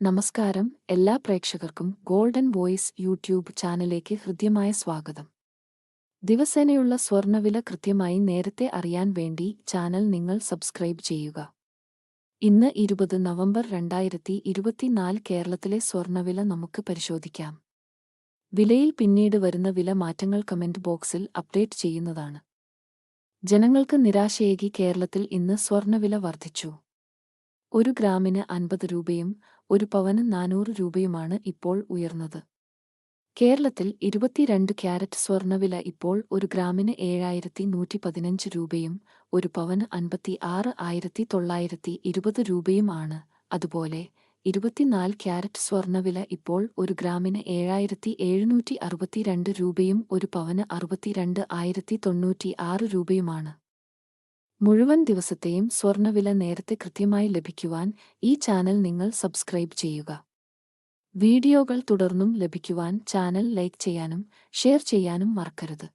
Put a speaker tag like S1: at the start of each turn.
S1: നമസ്കാരം, എല്ലാ പ്രേക്ഷകർക്കും ഗോൾഡൻ വോയിസ് യൂട്യൂബ് ചാനലിലേക്ക് ഹൃദ്യമായ സ്വാഗതം. ദിവസേനയുള്ള സ്വർണ്ണവില കൃത്യമായി നേരത്തെ അറിയാൻ വേണ്ടി ചാനൽ നിങ്ങൾ സബ്സ്ക്രൈബ് ചെയ്യുക. ഇന്ന് 20 നവംബർ 2024 കേരളത്തിലെ സ്വർണ്ണവില നമുക്ക് പരിശോധിക്കാം. വിലയിൽ പിന്നീട് വരുന്ന വില മാറ്റങ്ങൾ കമന്റ് ബോക്സിൽ അപ്ഡേറ്റ് ചെയ്യുന്നതാണ്. ജനങ്ങൾക്ക് നിരാശയേകി കേരളത്തിൽ ഇന്ന് സ്വർണ്ണവില വർദ്ധിച്ചു. 1 ഗ്രാമിന് 50 രൂപയും 1 പവന് 400 രൂപയുമാണ് ഇപ്പോൾ ഉയർന്നത്. കേരളത്തിൽ 22 ക്യാരറ്റ് സ്വർണ്ണവില ഇപ്പോൾ 1 ഗ്രാമിന് 7115 രൂപയും 1 പവന് 56,920 രൂപയും ആണ്. അതുപോലെ 24 ക്യാരറ്റ് സ്വർണ്ണവില ഇപ്പോൾ 1 ഗ്രാമിന് 7762 രൂപയും 1 പവന് 62,096 രൂപയുമാണ്. മുഴുവൻ ദിവസത്തെയും സ്വർണ്ണവില നേരത്തെ കൃത്യമായി ലഭിക്കുവാൻ ഈ ചാനൽ നിങ്ങൾ സബ്സ്ക്രൈബ് ചെയ്യുക. വീഡിയോകൾ തുടർന്നും ലഭിക്കുവാൻ ചാനൽ ലൈക്ക് ചെയ്യാനും ഷെയർ ചെയ്യാനും മറക്കരുത്.